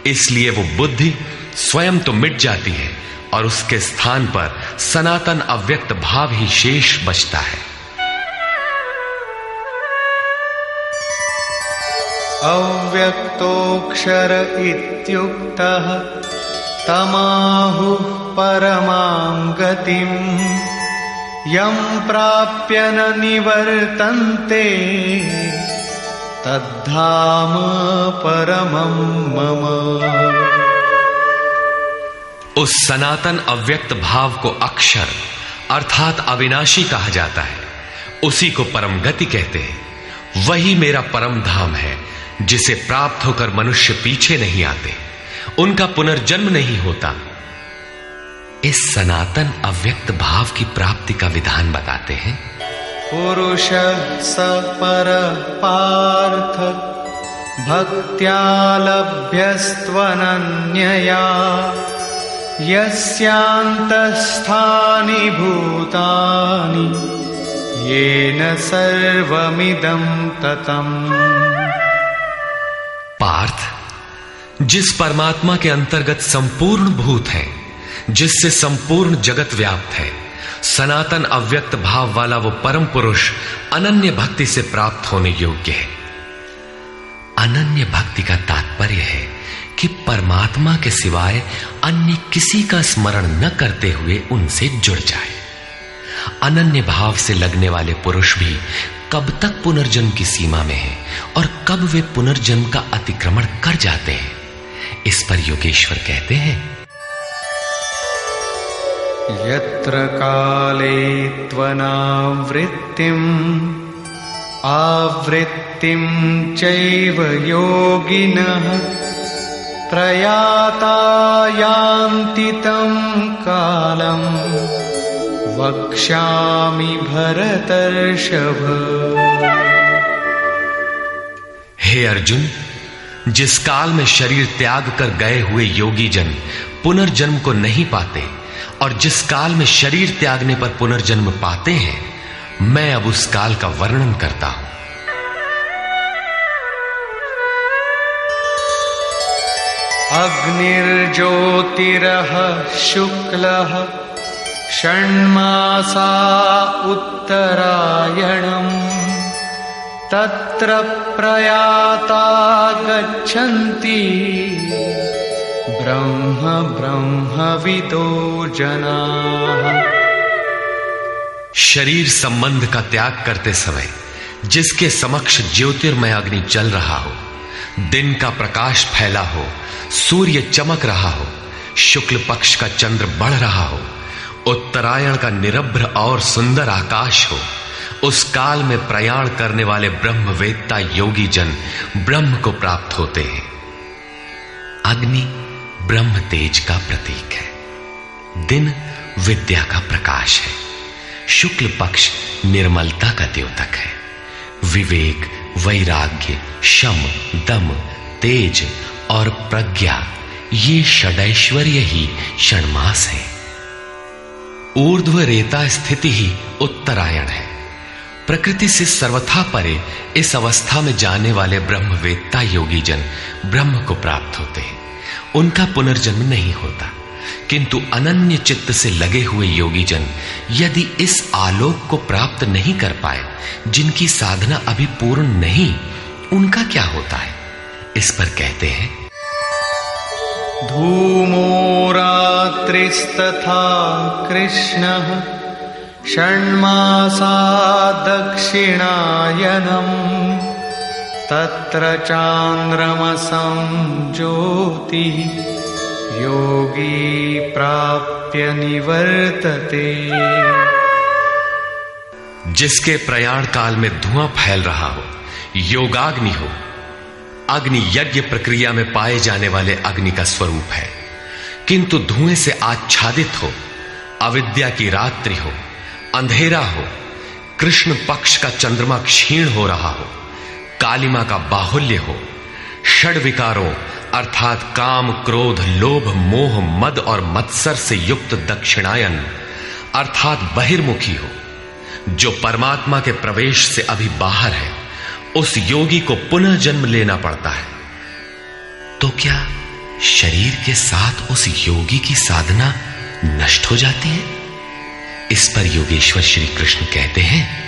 इसलिए वो बुद्धि स्वयं तो मिट जाती है और उसके स्थान पर सनातन अव्यक्त भाव ही शेष बचता है।
अव्यक्तोऽक्षर इत्युक्तः तमाहुः परमां गतिम्, यं प्राप्य न निवर्तन्ते, तद्धाम परमं मम।
उस सनातन अव्यक्त भाव को अक्षर अर्थात अविनाशी कहा जाता है, उसी को परम गति कहते हैं। वही मेरा परम धाम है, जिसे प्राप्त होकर मनुष्य पीछे नहीं आते, उनका पुनर्जन्म नहीं होता। इस सनातन अव्यक्त भाव की प्राप्ति का विधान बताते हैं।
पुरुष स पर पार्थ भक्त्या लभ्यस्त्वनन्यया यस्यान्तस्थानि भूतानि येन सर्वमिदं ततम्।
पार्थ, जिस परमात्मा के अंतर्गत संपूर्ण भूत है, जिससे संपूर्ण जगत व्याप्त है, सनातन अव्यक्त भाव वाला वो परम पुरुष अनन्य भक्ति से प्राप्त होने योग्य है। अनन्य भक्ति का तात्पर्य है कि परमात्मा के सिवाय अन्य किसी का स्मरण न करते हुए उनसे जुड़ जाए। अनन्य भाव से लगने वाले पुरुष भी कब तक पुनर्जन्म की सीमा में हैं और कब वे पुनर्जन्म का अतिक्रमण कर जाते हैं, इस पर योगेश्वर कहते हैं।
यत्र काले त्वनावृत्तिम् आवृत्तिं चैव योगिनः प्रयाता यान्ति तं कालम् वक्ष्यामि भरतर्षभ।
हे अर्जुन, जिस काल में शरीर त्याग कर गए हुए योगी जन पुनर्जन्म को नहीं पाते और जिस काल में शरीर त्यागने पर पुनर्जन्म पाते हैं, मैं अब उस काल का वर्णन करता हूं।
अग्निर्ज्योतिरः शुक्लः षण्मासा उत्तरायणम् तत्र प्रयाता गच्छन्ति ब्रह्म ब्रह्मविदो जनाः।
शरीर संबंध का त्याग करते समय जिसके समक्ष ज्योतिर्मय अग्नि जल रहा हो, दिन का प्रकाश फैला हो, सूर्य चमक रहा हो, शुक्ल पक्ष का चंद्र बढ़ रहा हो, उत्तरायण का निरभ्र और सुंदर आकाश हो, उस काल में प्रयाण करने वाले ब्रह्मवेत्ता योगी जन ब्रह्म को प्राप्त होते हैं। अग्नि ब्रह्म तेज का प्रतीक है, दिन विद्या का प्रकाश है, शुक्ल पक्ष निर्मलता का द्योतक है, विवेक, वैराग्य, शम, दम, तेज और प्रज्ञा ये षडैश्वर्य ही षण्मास है। ऊर्ध्व रेता स्थिति ही उत्तरायण है। प्रकृति से सर्वथा परे इस अवस्था में जाने वाले ब्रह्मवेत्ता योगी जन ब्रह्म को प्राप्त होते हैं, उनका पुनर्जन्म नहीं होता। किंतु अनन्य चित्त से लगे हुए योगी जन यदि इस आलोक को प्राप्त नहीं कर पाए, जिनकी साधना अभी पूर्ण नहीं, उनका क्या होता है, इस पर कहते हैं।
धूमो रात्रिस्तथा कृष्णः षण्मासा दक्षिणायनम् तत्र चान्द्रमसं ज्योतिः योगी प्राप्य निवर्तते।
जिसके प्रयाण काल में धुआं फैल रहा हो, योगाग्नि हो। अग्नि यज्ञ प्रक्रिया में पाए जाने वाले अग्नि का स्वरूप है, किंतु धुएं से आच्छादित हो, अविद्या की रात्रि हो, अंधेरा हो, कृष्ण पक्ष का चंद्रमा क्षीण हो रहा हो, कालिमा का बाहुल्य हो, षड विकारों अर्थात काम, क्रोध, लोभ, मोह, मद और मत्सर से युक्त दक्षिणायन अर्थात बहिर्मुखी हो, जो परमात्मा के प्रवेश से अभी बाहर है, उस योगी को पुनः जन्म लेना पड़ता है। तो क्या शरीर के साथ उस योगी की साधना नष्ट हो जाती है? इस पर योगेश्वर श्री कृष्ण कहते हैं।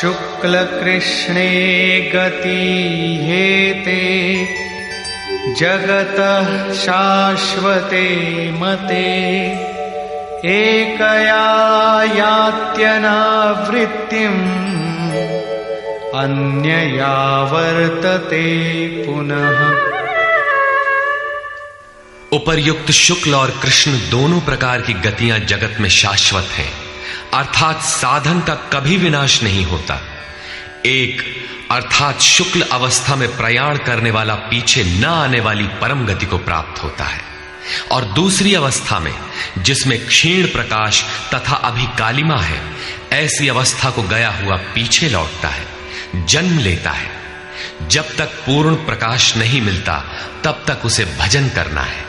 शुक्ल कृष्णे गति हेते जगतः शाश्वते मते एकया यात्यनावृत्तिम् अन्यया वर्तते पुनः।
उपर्युक्त शुक्ल और कृष्ण दोनों प्रकार की गतियां जगत में शाश्वत हैं, अर्थात साधन का कभी विनाश नहीं होता। एक अर्थात शुक्ल अवस्था में प्रयाण करने वाला पीछे न आने वाली परम गति को प्राप्त होता है, और दूसरी अवस्था में जिसमें क्षीण प्रकाश तथा अभी कालिमा है, ऐसी अवस्था को गया हुआ पीछे लौटता है, जन्म लेता है। जब तक पूर्ण प्रकाश नहीं मिलता तब तक उसे भजन करना है।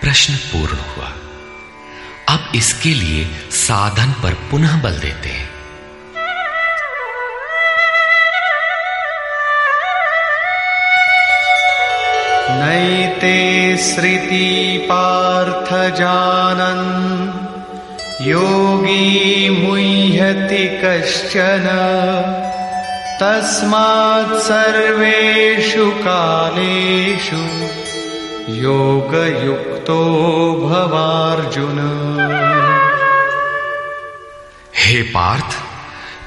प्रश्न पूर्ण हुआ। अब इसके लिए साधन पर पुनः बल देते हैं।
नैते श्रुति पार्थ जानन् योगी मुह्यति कश्चन तस्मात् सर्वेषु कालेषु योगयुक्तो भवार्जुन।
हे पार्थ,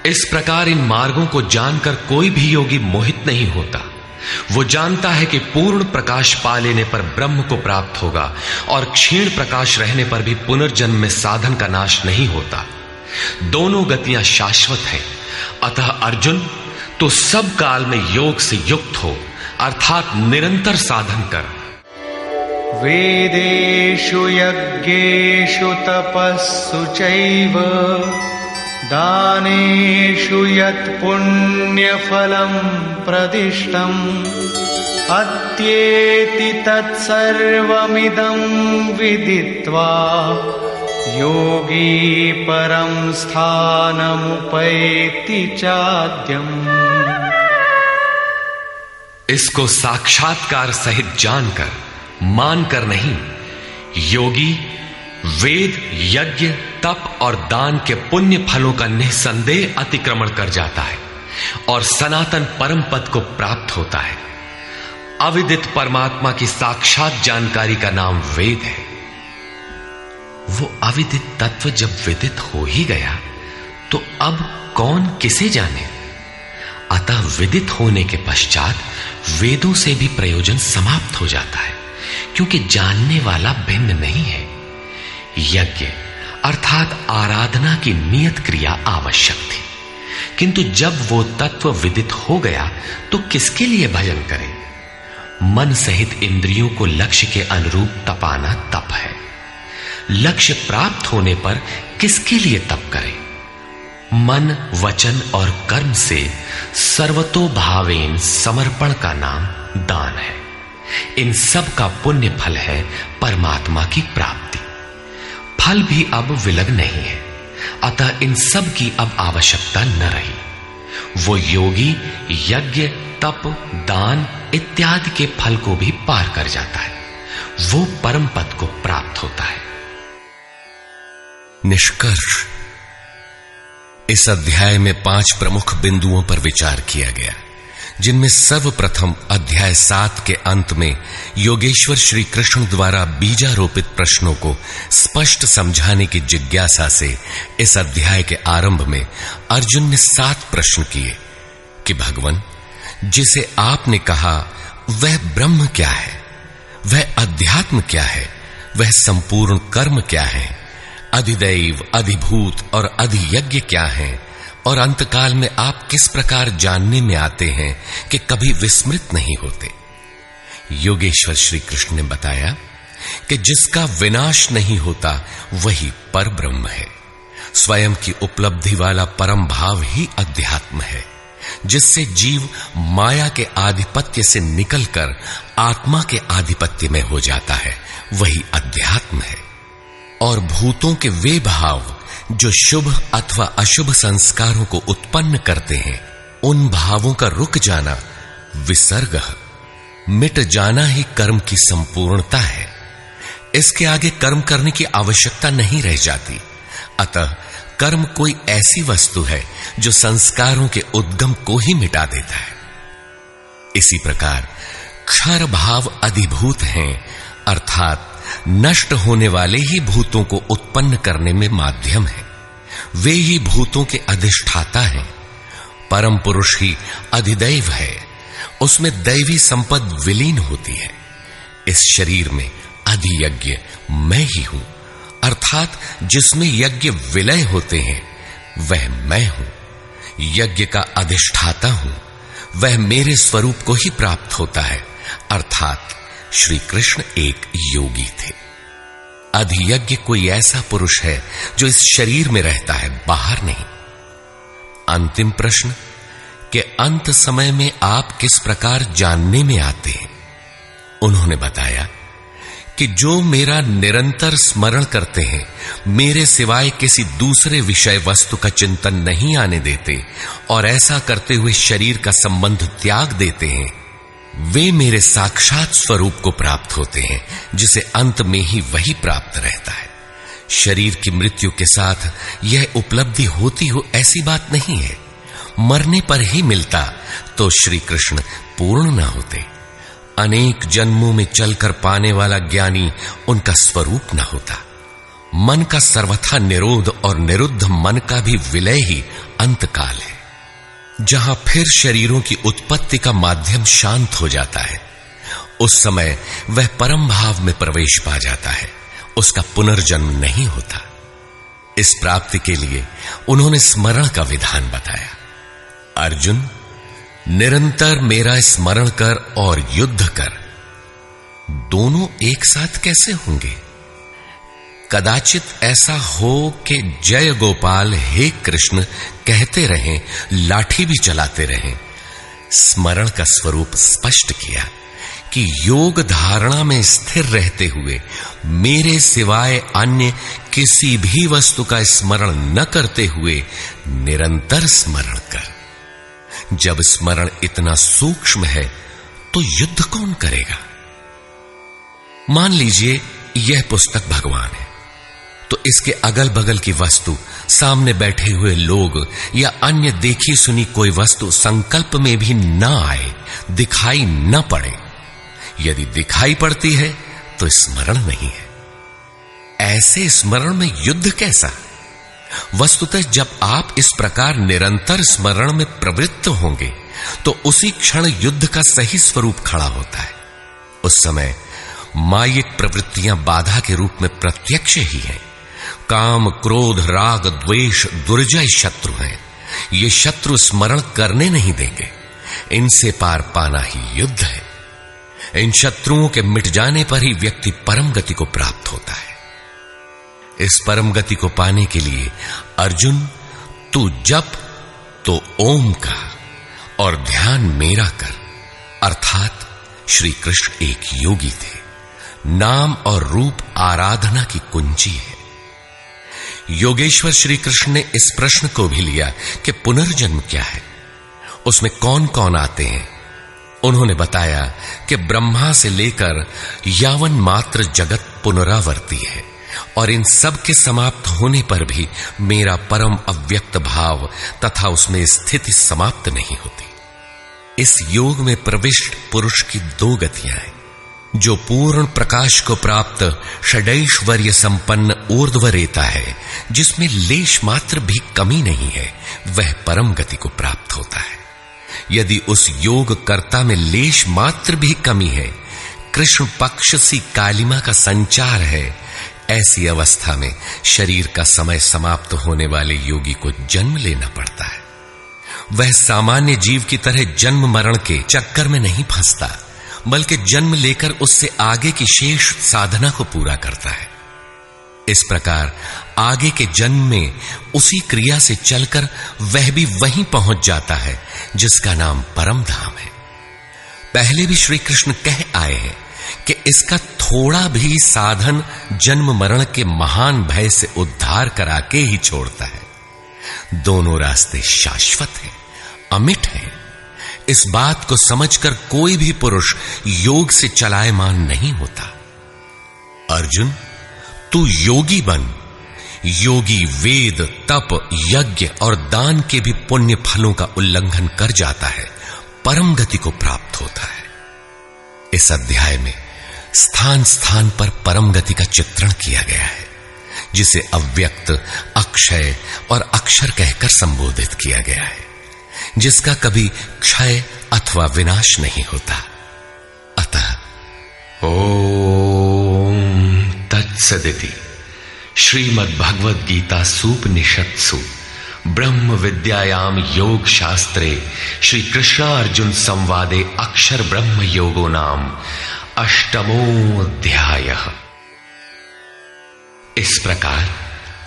इस प्रकार इन मार्गों को जानकर कोई भी योगी मोहित नहीं होता। वो जानता है कि पूर्ण प्रकाश पा लेने पर ब्रह्म को प्राप्त होगा और क्षीण प्रकाश रहने पर भी पुनर्जन्म में साधन का नाश नहीं होता। दोनों गतियां शाश्वत हैं। अतः अर्जुन, तो सब काल में योग से युक्त हो, अर्थात निरंतर साधन कर।
वेदेषु यज्ञेषु तपस्सु चैव दानेषु यत् पुण्यफलं प्रदिष्टम् अत्येति तत्सर्वमिदं विदित्वा योगी परं स्थानमुपैति चाद्यम्।
इसको साक्षात्कार सहित जानकर, मानकर नहीं, योगी वेद, यज्ञ, तप और दान के पुण्य फलों का निसंदेह अतिक्रमण कर जाता है और सनातन परम पद को प्राप्त होता है। अविदित परमात्मा की साक्षात जानकारी का नाम वेद है। वो अविदित तत्व जब विदित हो ही गया तो अब कौन किसे जाने। अतः विदित होने के पश्चात वेदों से भी प्रयोजन समाप्त हो जाता है, क्योंकि जानने वाला भिन्न नहीं है। यज्ञ अर्थात आराधना की नियत क्रिया आवश्यक थी, किंतु जब वो तत्व विदित हो गया तो किसके लिए भजन करें। मन सहित इंद्रियों को लक्ष्य के अनुरूप तपाना तप है। लक्ष्य प्राप्त होने पर किसके लिए तप करें। मन, वचन और कर्म से सर्वतोभावेन समर्पण का नाम दान है। इन सब का पुण्य फल है परमात्मा की प्राप्ति। फल भी अब विलग नहीं है, अतः इन सब की अब आवश्यकता न रही। वो योगी यज्ञ, तप, दान इत्यादि के फल को भी पार कर जाता है। वो परम पद को प्राप्त होता है।
निष्कर्ष, इस अध्याय में 5 प्रमुख बिंदुओं पर विचार किया गया, जिनमें सर्वप्रथम अध्याय 7 के अंत में योगेश्वर श्री कृष्ण द्वारा बीजारोपित प्रश्नों को स्पष्ट समझाने की जिज्ञासा से इस अध्याय के आरंभ में अर्जुन ने 7 प्रश्न किए कि भगवान, जिसे आपने कहा वह ब्रह्म क्या है, वह अध्यात्म क्या है, वह संपूर्ण कर्म क्या है, अधिदैव, अधिभूत और अधियज्ञ क्या है, और अंतकाल में आप किस प्रकार जानने में आते हैं कि कभी विस्मृत नहीं होते। योगेश्वर श्री कृष्ण ने बताया कि जिसका विनाश नहीं होता वही पर ब्रह्म है। स्वयं की उपलब्धि वाला परम भाव ही अध्यात्म है, जिससे जीव माया के आधिपत्य से निकलकर आत्मा के आधिपत्य में हो जाता है, वही अध्यात्म है। और भूतों के वे भाव जो शुभ अथवा अशुभ संस्कारों को उत्पन्न करते हैं, उन भावों का रुक जाना, विसर्ग, मिट जाना ही कर्म की संपूर्णता है। इसके आगे कर्म करने की आवश्यकता नहीं रह जाती। अतः कर्म कोई ऐसी वस्तु है जो संस्कारों के उद्गम को ही मिटा देता है। इसी प्रकार क्षर भाव अधिभूत हैं, अर्थात नष्ट होने वाले ही भूतों को उत्पन्न करने में माध्यम है। वे ही भूतों के अधिष्ठाता हैं। परम पुरुष ही अधिदैव है, उसमें दैवी संपद विलीन होती है। इस शरीर में अधियज्ञ मैं ही हूं, अर्थात जिसमें यज्ञ विलय होते हैं वह मैं हूं। यज्ञ का अधिष्ठाता हूं, वह मेरे स्वरूप को ही प्राप्त होता है, अर्थात श्री कृष्ण एक योगी थे। अधियज्ञ कोई ऐसा पुरुष है जो इस शरीर में रहता है, बाहर नहीं। अंतिम प्रश्न कि अंत समय में आप किस प्रकार जानने में आते हैं। उन्होंने बताया कि जो मेरा निरंतर स्मरण करते हैं, मेरे सिवाय किसी दूसरे विषय वस्तु का चिंतन नहीं आने देते और ऐसा करते हुए शरीर का संबंध त्याग देते हैं, वे मेरे साक्षात स्वरूप को प्राप्त होते हैं, जिसे अंत में ही वही प्राप्त रहता है। शरीर की मृत्यु के साथ यह उपलब्धि होती हो ऐसी बात नहीं है। मरने पर ही मिलता तो श्री कृष्ण पूर्ण न होते। अनेक जन्मों में चलकर पाने वाला ज्ञानी उनका स्वरूप न होता। मन का सर्वथा निरोध और निरुद्ध मन का भी विलय ही अंतकाल है, जहां फिर शरीरों की उत्पत्ति का माध्यम शांत हो जाता है। उस समय वह परम भाव में प्रवेश पा जाता है, उसका पुनर्जन्म नहीं होता। इस प्राप्ति के लिए उन्होंने स्मरण का विधान बताया। अर्जुन, निरंतर मेरा स्मरण कर और युद्ध कर, दोनों एक साथ कैसे होंगे? कदाचित ऐसा हो कि जय गोपाल हे कृष्ण कहते रहें, लाठी भी चलाते रहें। स्मरण का स्वरूप स्पष्ट किया कि योग धारणा में स्थिर रहते हुए मेरे सिवाय अन्य किसी भी वस्तु का स्मरण न करते हुए निरंतर स्मरण कर। जब स्मरण इतना सूक्ष्म है तो युद्ध कौन करेगा? मान लीजिए यह पुस्तक भगवान है, तो इसके अगल बगल की वस्तु, सामने बैठे हुए लोग या अन्य देखी सुनी कोई वस्तु संकल्प में भी न आए, दिखाई न पड़े। यदि दिखाई पड़ती है तो स्मरण नहीं है। ऐसे स्मरण में युद्ध कैसा? वस्तुतः जब आप इस प्रकार निरंतर स्मरण में प्रवृत्त होंगे तो उसी क्षण युद्ध का सही स्वरूप खड़ा होता है। उस समय मायिक प्रवृत्तियां बाधा के रूप में प्रत्यक्ष ही हैं। काम, क्रोध, राग, द्वेष दुर्जय शत्रु हैं। ये शत्रु स्मरण करने नहीं देंगे। इनसे पार पाना ही युद्ध है। इन शत्रुओं के मिट जाने पर ही व्यक्ति परम गति को प्राप्त होता है। इस परम गति को पाने के लिए अर्जुन, तू जप तो ओम का और ध्यान मेरा कर, अर्थात श्री कृष्ण एक योगी थे। नाम और रूप आराधना की कुंजी है। योगेश्वर श्री कृष्ण ने इस प्रश्न को भी लिया कि पुनर्जन्म क्या है, उसमें कौन कौन आते हैं। उन्होंने बताया कि ब्रह्मा से लेकर यावन मात्र जगत पुनरावर्ती है और इन सब के समाप्त होने पर भी मेरा परम अव्यक्त भाव तथा उसमें स्थिति समाप्त नहीं होती। इस योग में प्रविष्ट पुरुष की दो गतियां हैं। जो पूर्ण प्रकाश को प्राप्त षडैश्वर्य संपन्न ऊर्ध्वरेता है, जिसमें लेश मात्र भी कमी नहीं है, वह परम गति को प्राप्त होता है। यदि उस योग कर्ता में लेश मात्र भी कमी है, कृष्ण पक्ष सी कालिमा का संचार है, ऐसी अवस्था में शरीर का समय समाप्त होने वाले योगी को जन्म लेना पड़ता है। वह सामान्य जीव की तरह जन्म मरण के चक्कर में नहीं फंसता, बल्कि जन्म लेकर उससे आगे की शेष साधना को पूरा करता है। इस प्रकार आगे के जन्म में उसी क्रिया से चलकर वह भी वहीं पहुंच जाता है जिसका नाम परम धाम है। पहले भी श्री कृष्ण कह आए हैं कि इसका थोड़ा भी साधन जन्म मरण के महान भय से उद्धार करा के ही छोड़ता है। दोनों रास्ते शाश्वत हैं, अमिट हैं। इस बात को समझकर कोई भी पुरुष योग से चलायमान नहीं होता। अर्जुन, तू योगी बन। योगी वेद, तप, यज्ञ और दान के भी पुण्य फलों का उल्लंघन कर जाता है, परम गति को प्राप्त होता है। इस अध्याय में स्थान स्थान पर परम गति का चित्रण किया गया है, जिसे अव्यक्त, अक्षय और अक्षर कहकर संबोधित किया गया है, जिसका कभी क्षय अथवा विनाश नहीं होता। अतः
ओम तत्सदिति श्रीमद् भगवद गीता सूपनिषत्सु ब्रह्म विद्यायाम योग शास्त्रे श्री कृष्ण अर्जुन संवादे अक्षर ब्रह्म योगो नाम अष्टमोऽध्यायः। इस प्रकार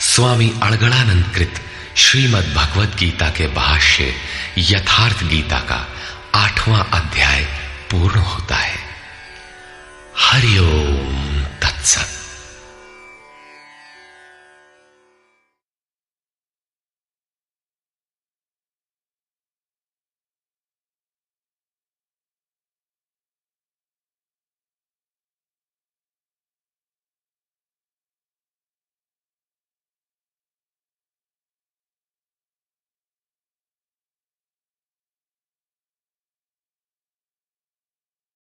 स्वामी अड़गड़ानंद कृत श्रीमद् भगवद गीता के भाष्य यथार्थ गीता का 8वां अध्याय पूर्ण होता है। हरि ओम तत्सत।